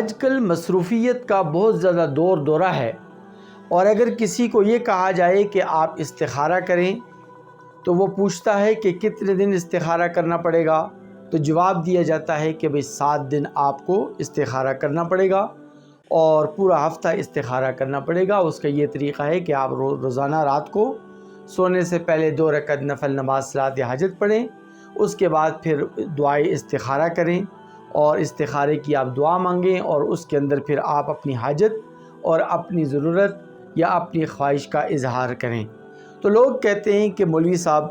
آج کل مصروفیت کا بہت زیادہ دورہ ہے، اور اگر کسی کو یہ کہا جائے کہ آپ استخارہ کریں تو وہ پوچھتا ہے کہ کتنے دن استخارہ کرنا پڑے گا، تو جواب دیا جاتا ہے کہ بھئی 7 دن آپ کو استخارہ کرنا پڑے گا اور پورا ہفتہ استخارہ کرنا پڑے گا۔ اس کا یہ طریقہ ہے کہ آپ روزانہ رات کو سونے سے پہلے 2 رکعت نفل نماز صلاۃ حاجت پڑھیں، اس کے بعد پھر دعائے استخارہ کریں اور استخارے کی آپ دعا مانگیں، اور اس کے اندر پھر آپ اپنی حاجت اور اپنی ضرورت یا اپنی خواہش کا اظہار کریں۔ تو لوگ کہتے ہیں کہ مولوی صاحب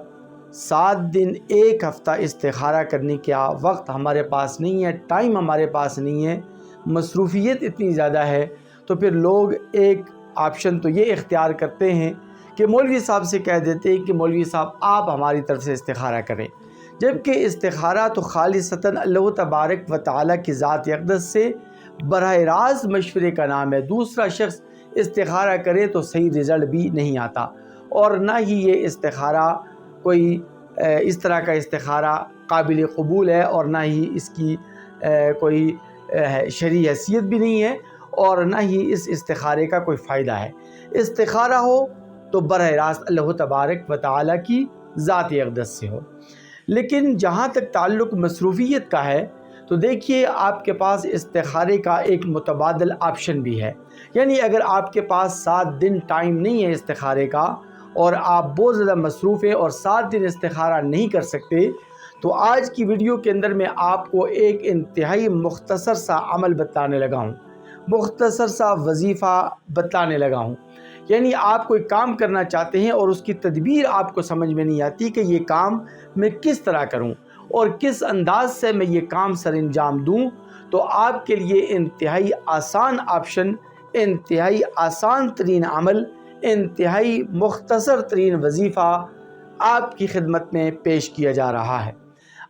7 دن ایک ہفتہ استخارہ کرنے کا وقت ہمارے پاس نہیں ہے، ٹائم ہمارے پاس نہیں ہے، مصروفیت اتنی زیادہ ہے۔ تو پھر لوگ ایک آپشن تو یہ اختیار کرتے ہیں کہ مولوی صاحب سے کہہ دیتے ہیں کہ مولوی صاحب آپ ہماری طرف سے استخارہ کریں، جبکہ استخارہ تو خالصتاً اللہ تبارک و تعالیٰ کی ذات اقدس سے براہ راست مشورے کا نام ہے۔ دوسرا شخص استخارہ کرے تو صحیح رزلٹ بھی نہیں آتا، اور نہ ہی یہ استخارہ کوئی اس طرح کا استخارہ قابل قبول ہے، اور نہ ہی اس کی کوئی شرعی حیثیت بھی نہیں ہے، اور نہ ہی اس استخارے کا کوئی فائدہ ہے۔ استخارہ ہو تو براہ راست اللہ تبارک و تعالیٰ کی ذات اقدس سے ہو۔ لیکن جہاں تک تعلق مصروفیت کا ہے تو دیکھیے آپ کے پاس استخارے کا ایک متبادل آپشن بھی ہے، یعنی اگر آپ کے پاس 7 دن ٹائم نہیں ہے استخارے کا اور آپ بہت زیادہ مصروف ہیں اور 7 دن استخارہ نہیں کر سکتے، تو آج کی ویڈیو کے اندر میں آپ کو ایک انتہائی مختصر سا عمل بتانے لگا ہوں، مختصر سا وظیفہ بتانے لگا ہوں۔ یعنی آپ کوئی کام کرنا چاہتے ہیں اور اس کی تدبیر آپ کو سمجھ میں نہیں آتی کہ یہ کام میں کس طرح کروں اور کس انداز سے میں یہ کام سر انجام دوں، تو آپ کے لیے انتہائی آسان آپشن، انتہائی آسان ترین عمل، انتہائی مختصر ترین وظیفہ آپ کی خدمت میں پیش کیا جا رہا ہے۔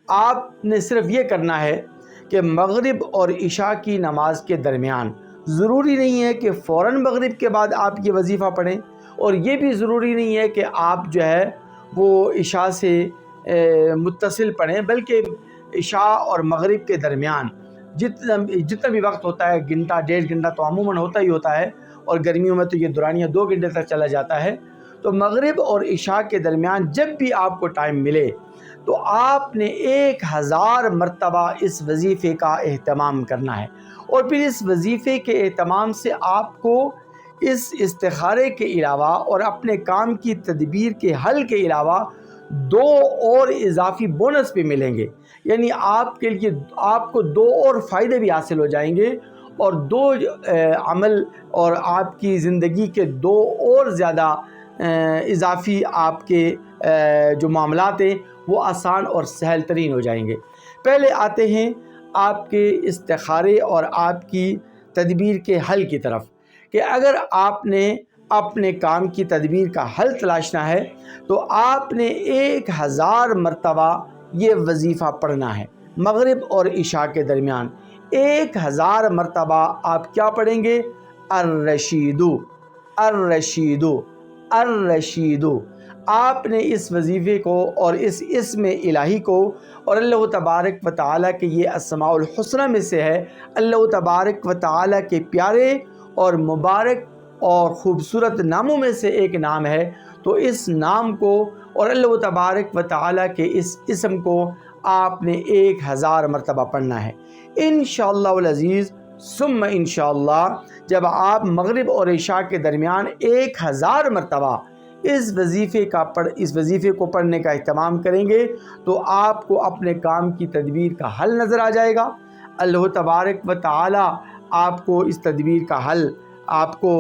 آپ نے صرف یہ کرنا ہے کہ مغرب اور عشاء کی نماز کے درمیان، ضروری نہیں ہے کہ فوراً مغرب کے بعد آپ یہ وظیفہ پڑھیں، اور یہ بھی ضروری نہیں ہے کہ آپ جو ہے وہ عشاء سے متصل پڑھیں، بلکہ عشاء اور مغرب کے درمیان جتنا بھی وقت ہوتا ہے، گھنٹہ 1.5 گھنٹہ تو عموماً ہوتا ہی ہوتا ہے، اور گرمیوں میں تو یہ دورانیہ 2 گھنٹے تک چلا جاتا ہے۔ تو مغرب اور عشاء کے درمیان جب بھی آپ کو ٹائم ملے تو آپ نے 1000 مرتبہ اس وظیفے کا اہتمام کرنا ہے، اور پھر اس وظیفے کے اہتمام سے آپ کو اس استخارے کے علاوہ اور اپنے کام کی تدبیر کے حل کے علاوہ 2 اور اضافی بونس بھی ملیں گے، یعنی آپ کے لیے آپ کو 2 اور فائدے بھی حاصل ہو جائیں گے، اور 2 عمل اور آپ کی زندگی کے 2 اور زیادہ اضافی آپ کے جو معاملات ہیں وہ آسان اور سہل ترین ہو جائیں گے۔ پہلے آتے ہیں آپ کے استخارے اور آپ کی تدبیر کے حل کی طرف، کہ اگر آپ نے اپنے کام کی تدبیر کا حل تلاشنا ہے تو آپ نے 1000 مرتبہ یہ وظیفہ پڑھنا ہے مغرب اور عشاء کے درمیان۔ 1000 مرتبہ آپ کیا پڑھیں گے؟ الرشیدو الرشیدو الرشیدو۔ آپ نے اس وظیفے کو اور اس اسم الہی کو، اور اللہ تبارک و تعالیٰ کے یہ اسماء الحسنہ میں سے ہے، اللہ تبارک و تعالیٰ کے پیارے اور مبارک اور خوبصورت ناموں میں سے ایک نام ہے، تو اس نام کو اور اللہ تبارک و تعالیٰ کے اس اسم کو آپ نے 1000 مرتبہ پڑھنا ہے۔ انشاءاللہ العزیز ثم انشاءاللہ جب آپ مغرب اور عشاء کے درمیان 1000 مرتبہ اس وظیفے کو پڑھنے کا اہتمام کریں گے تو آپ کو اپنے کام کی تدبیر کا حل نظر آ جائے گا۔ اللہ تبارک و تعالیٰ آپ کو اس تدبیر کا حل آپ کو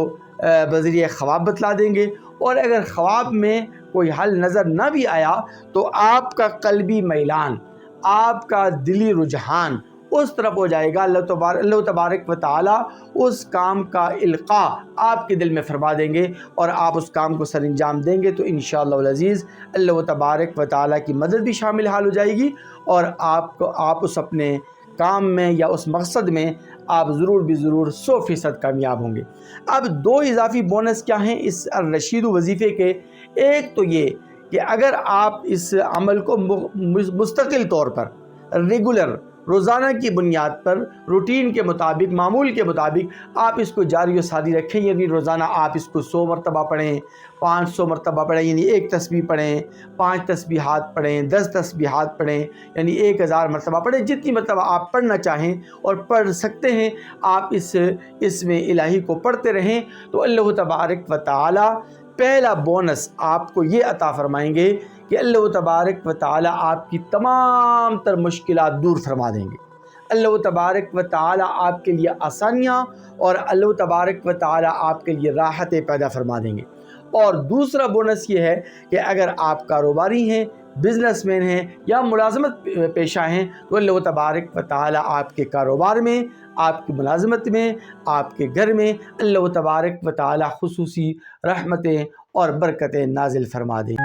بذریعہ خواب بتلا دیں گے، اور اگر خواب میں کوئی حل نظر نہ بھی آیا تو آپ کا قلبی میلان، آپ کا دلی رجحان اس طرف ہو جائے گا، اللہ تبارک و تعالیٰ اس کام کا القاء آپ کے دل میں فرما دیں گے، اور آپ اس کام کو سر انجام دیں گے، تو انشاءاللہ العزیز اللہ تبارک و تعالیٰ کی مدد بھی شامل حال ہو جائے گی، اور آپ اس اپنے کام میں یا اس مقصد میں آپ ضرور بھی ضرور 100% کامیاب ہوں گے۔ اب 2 اضافی بونس کیا ہیں اس الرشید وظیفے کے؟ ایک تو یہ کہ اگر آپ اس عمل کو مستقل طور پر ریگولر روزانہ کی بنیاد پر روٹین کے مطابق، معمول کے مطابق آپ اس کو جاری و ساری رکھیں، یعنی روزانہ آپ اس کو 100 مرتبہ پڑھیں، 500 مرتبہ پڑھیں، یعنی 1 تسبیح پڑھیں، 5 تسبیحات پڑھیں، 10 تسبیحات پڑھیں، یعنی 1000 مرتبہ پڑھیں، جتنی مرتبہ آپ پڑھنا چاہیں اور پڑھ سکتے ہیں آپ اس میں الہی کو پڑھتے رہیں، تو اللہ تبارک و تعالی پہلا بونس آپ کو یہ عطا فرمائیں گے کہ اللہ تبارک و تعالی آپ کی تمام تر مشکلات دور فرما دیں گے۔ اللہ تبارک و تعالی آپ کے لیے آسانیاں اور اللہ تبارک و تعالی آپ کے لیے راحتیں پیدا فرما دیں گے۔ اور دوسرا بونس یہ ہے کہ اگر آپ کاروباری ہیں، بزنس مین ہیں یا ملازمت پیشہ ہیں، تو اللہ تبارک و تعالی آپ کے کاروبار میں، آپ کی ملازمت میں، آپ کے گھر میں اللہ تبارک و تعالی خصوصی رحمتیں اور برکتیں نازل فرما دیں۔